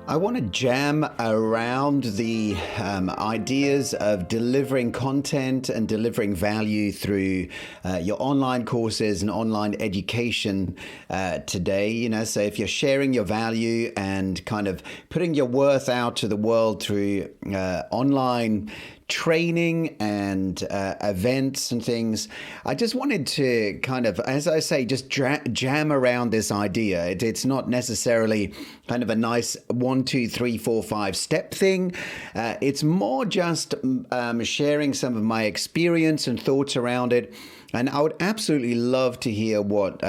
I want to jam around the ideas of delivering content and delivering value through your online courses and online education today. So if you're sharing your value and kind of putting your worth out to the world through online training and events and things, I just wanted to kind of, as I say, just jam around this idea. It's not necessarily kind of a nice 1, 2, 3, 4, 5 step thing. It's more just sharing some of my experience and thoughts around it. And I would absolutely love to hear what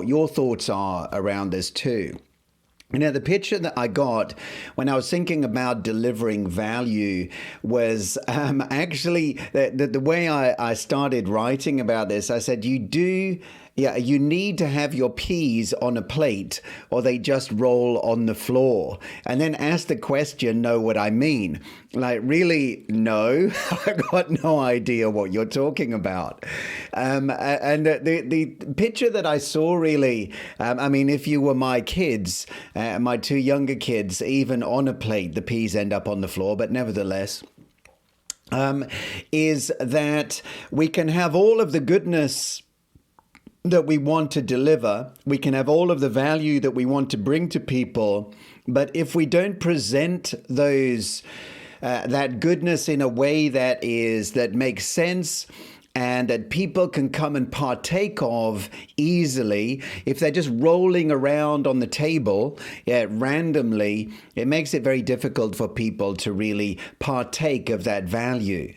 your thoughts are around this too. The picture that I got when I was thinking about delivering value was actually the way I started writing about this. I said, you need to have your peas on a plate or they just roll on the floor. And then ask the question, know what I mean? Like, really, no, I've got no idea what you're talking about. And the picture that I saw really, if you were my kids, my 2 younger kids, even on a plate, the peas end up on the floor, but nevertheless, is that we can have all of the goodness that we want to deliver. We can have all of the value that we want to bring to people. But if we don't present that goodness in a way that makes sense and that people can come and partake of easily, if they're just rolling around on the table randomly, it makes it very difficult for people to really partake of that value.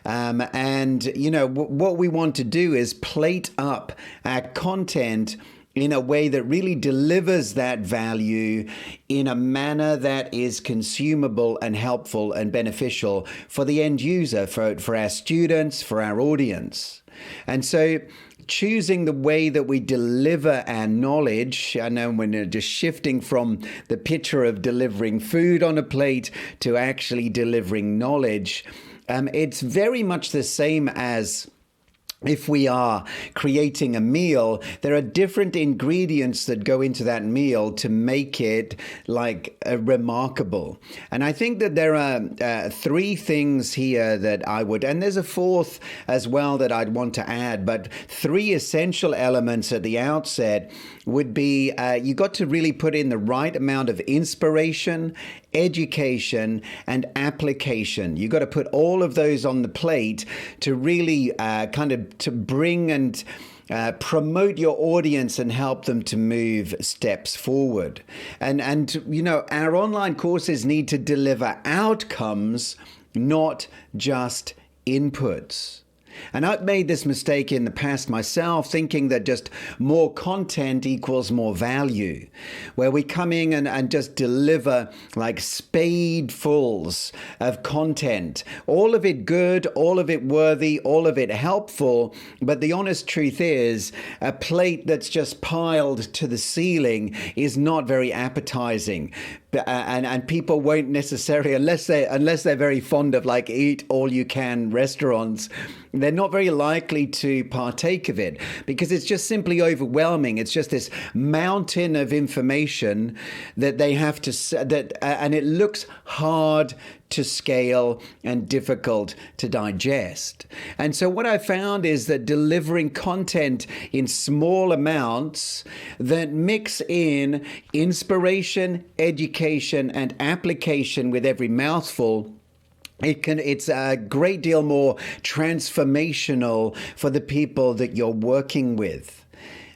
What we want to do is plate up our content in a way that really delivers that value in a manner that is consumable and helpful and beneficial for the end user, for our students, for our audience. And so choosing the way that we deliver our knowledge, I know we're just shifting from the picture of delivering food on a plate to actually delivering knowledge. It's very much the same as if we are creating a meal. There are different ingredients that go into that meal to make it remarkable. And I think that there are 3 things here that I would, and there's a 4th as well that I'd want to add, but 3 essential elements at the outset would be you got to really put in the right amount of inspiration, education, and application. You got to put all of those on the plate to really to bring and promote your audience and help them to move steps forward. And our online courses need to deliver outcomes, not just inputs. And I've made this mistake in the past myself, thinking that just more content equals more value, where we come in and just deliver like spadefuls of content, all of it good, all of it worthy, all of it helpful. But the honest truth is, a plate that's just piled to the ceiling is not very appetizing. And people won't necessarily, unless they're very fond of eat all you can restaurants, they're not very likely to partake of it because it's just simply overwhelming. It's just this mountain of information that they have to and it looks hard to scale and difficult to digest. And so what I found is that delivering content in small amounts that mix in inspiration, education, and application with every mouthful, it's a great deal more transformational for the people that you're working with.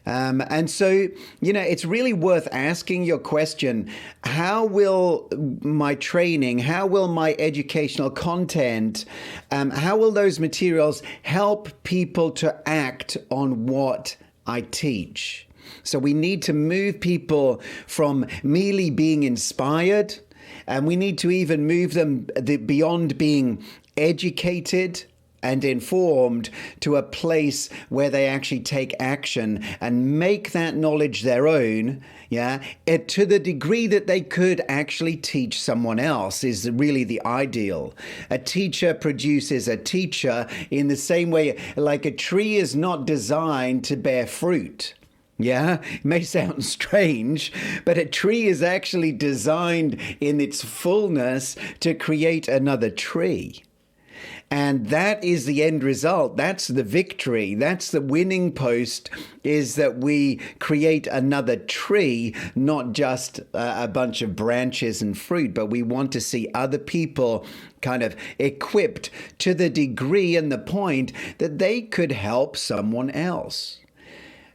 And so, it's really worth asking your question, how will my training, how will my educational content, how will those materials help people to act on what I teach? So we need to move people from merely being inspired, and we need to even move them beyond being educated and informed to a place where they actually take action and make that knowledge their own, to the degree that they could actually teach someone else is really the ideal. A teacher produces a teacher in the same way, like a tree is not designed to bear fruit. Yeah, it may sound strange, but a tree is actually designed in its fullness to create another tree. And that is the end result. That's the victory. That's the winning post, is that we create another tree, not just a bunch of branches and fruit, but we want to see other people kind of equipped to the degree and the point that they could help someone else.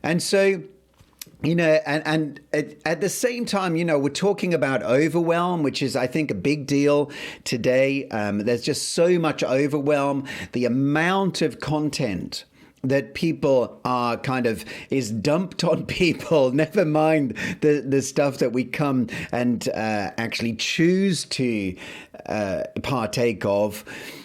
And so, and at the same time, we're talking about overwhelm, which is, I think, a big deal today. There's just so much overwhelm. The amount of content that people are is dumped on people, never mind the stuff that we come and actually choose to partake of.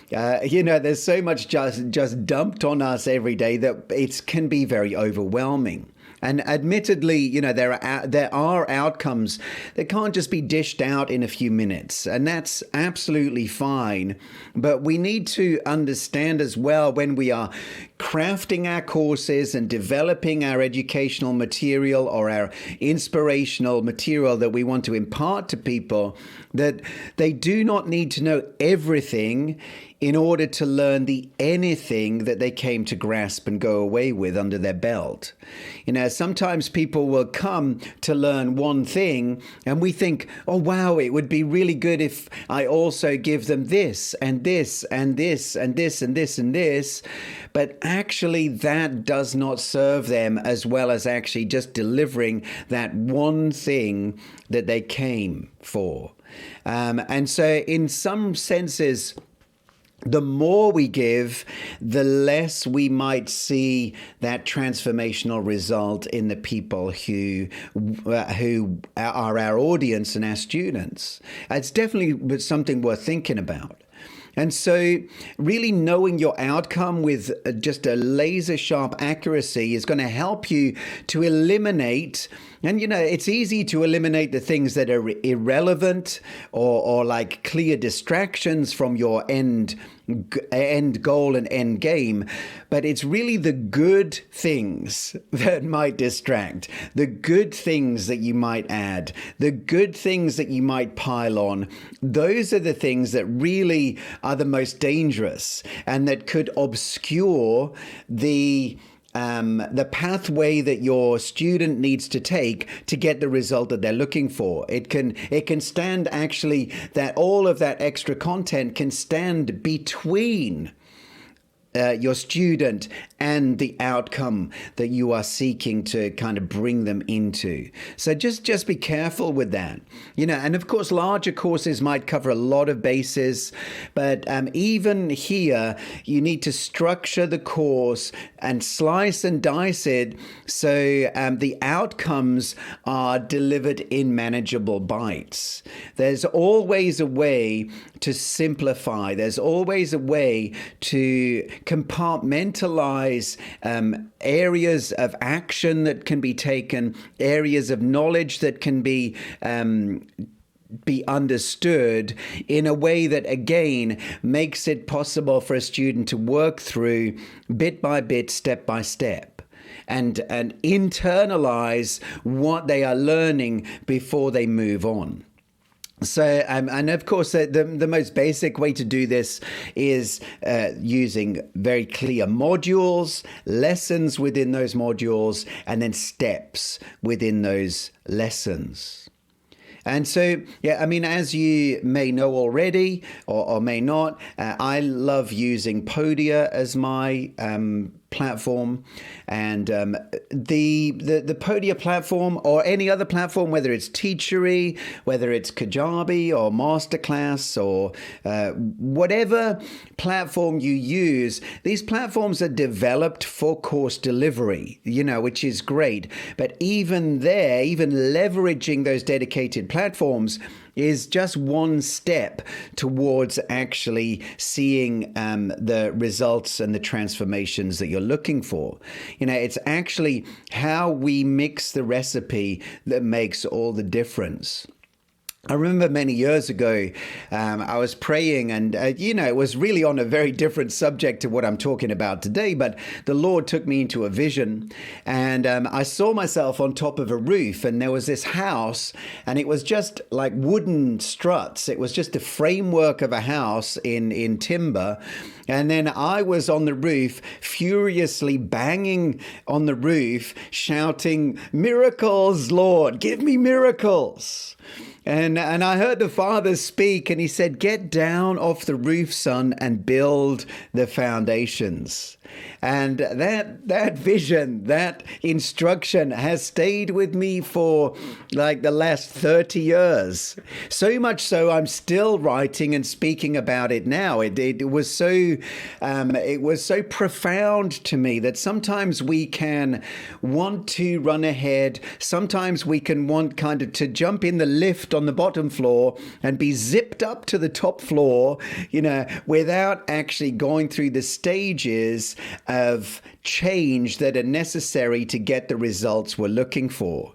There's so much just dumped on us every day that it can be very overwhelming. And admittedly, there are outcomes that can't just be dished out in a few minutes, and that's absolutely fine. But we need to understand as well, when we are crafting our courses and developing our educational material or our inspirational material that we want to impart to people, that they do not need to know everything in order to learn the anything that they came to grasp and go away with under their belt. Sometimes people will come to learn one thing and we think, oh, wow, it would be really good if I also give them this and this and this and this and this and this. But actually that does not serve them as well as actually just delivering that one thing that they came for. And so in some senses, the more we give, the less we might see that transformational result in the people who are our audience and our students. It's definitely something worth thinking about. And so really knowing your outcome with just a laser sharp accuracy is going to help you to eliminate. And, it's easy to eliminate the things that are irrelevant or like clear distractions from your end goal and end game. But it's really the good things that might distract, the good things that you might add, the good things that you might pile on. Those are the things that really are the most dangerous and that could obscure the pathway that your student needs to take to get the result that they're looking for. It can stand actually that all of that extra content can stand between your student and the outcome that you are seeking to kind of bring them into. So just be careful with that. And of course, larger courses might cover a lot of bases, but even here, you need to structure the course and slice and dice it so the outcomes are delivered in manageable bites. There's always a way to simplify. There's always a way to compartmentalize areas of action that can be taken, areas of knowledge that can be understood in a way that, again, makes it possible for a student to work through bit by bit, step by step, and internalize what they are learning before they move on. So, and of course, the most basic way to do this is using very clear modules, lessons within those modules, and then steps within those lessons. And so, as you may know already or may not, I love using Podia as my platform, and the Podia platform, or any other platform, whether it's Teachery, whether it's Kajabi or Masterclass or whatever platform you use, these platforms are developed for course delivery, which is great. But even there, even leveraging those dedicated platforms is just one step towards actually seeing the results and the transformations that you're looking for. It's actually how we mix the recipe that makes all the difference. I remember many years ago, I was praying, and it was really on a very different subject to what I'm talking about today. But the Lord took me into a vision, and I saw myself on top of a roof, and there was this house, and it was just like wooden struts. It was just the framework of a house in timber. And then I was on the roof, furiously banging on the roof, shouting, "Miracles, Lord, give me miracles." And I heard the Father speak, and he said, "Get down off the roof, son, and build the foundations." And that vision, that instruction has stayed with me for like the last 30 years. So much so I'm still writing and speaking about it now. It was so profound to me that sometimes we can want to run ahead. Sometimes we can want kind of to jump in the lift on the bottom floor and be zipped up to the top floor, without actually going through the stages of change that are necessary to get the results we're looking for.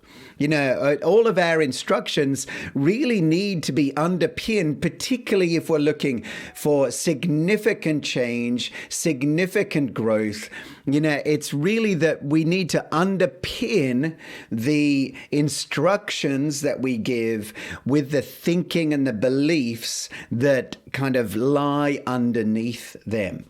All of our instructions really need to be underpinned, particularly if we're looking for significant change, significant growth. It's really that we need to underpin the instructions that we give with the thinking and the beliefs that kind of lie underneath them.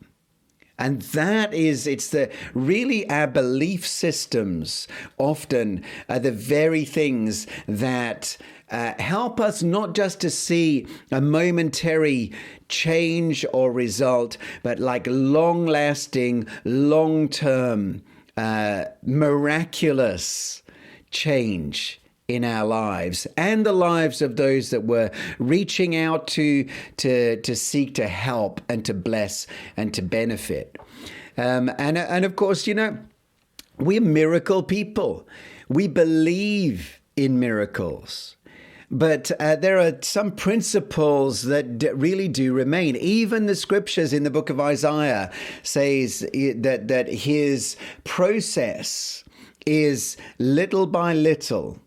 And it's really our belief systems often are the very things that help us not just to see a momentary change or result, but like long-lasting, long-term, miraculous change in our lives and the lives of those that we're reaching out to seek to help and to bless and to benefit. And of course, we're miracle people. We believe in miracles. But there are some principles that really do remain. Even the scriptures in the book of Isaiah says that his process is little by little,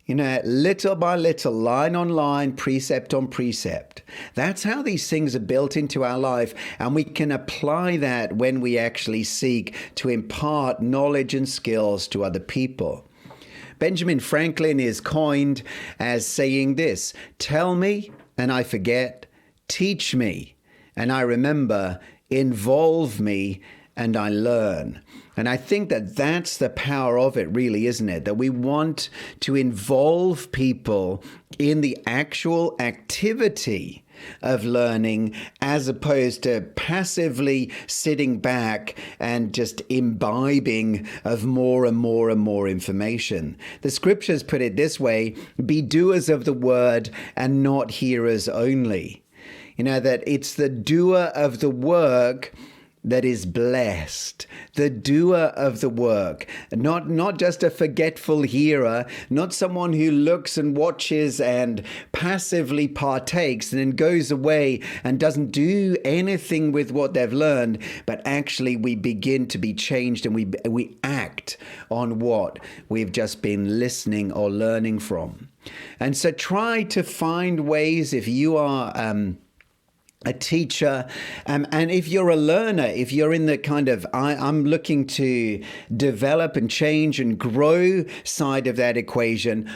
little by little, line on line, precept on precept. That's how these things are built into our life. And we can apply that when we actually seek to impart knowledge and skills to other people. Benjamin Franklin is coined as saying this: "Tell me and I forget, teach me and I remember, involve me and I learn." And I think that that's the power of it, really, isn't it? That we want to involve people in the actual activity of learning, as opposed to passively sitting back and just imbibing of more and more and more information. The scriptures put it this way: be doers of the word and not hearers only. That it's the doer of the work that is blessed, the doer of the work, not just a forgetful hearer, not someone who looks and watches and passively partakes and then goes away and doesn't do anything with what they've learned, but actually we begin to be changed and we act on what we've just been listening or learning from. And so try to find ways, if you are a teacher, and if you're a learner, if you're in the kind of I'm looking to develop and change and grow side of that equation,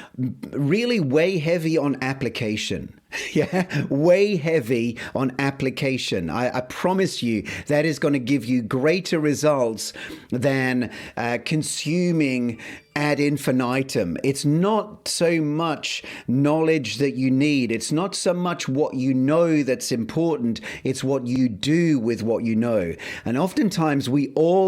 really weigh heavy on application. Yeah, way heavy on application. I promise you that is going to give you greater results than consuming ad infinitum. It's not so much knowledge that you need. It's not so much what you know that's important. It's what you do with what you know. And oftentimes we all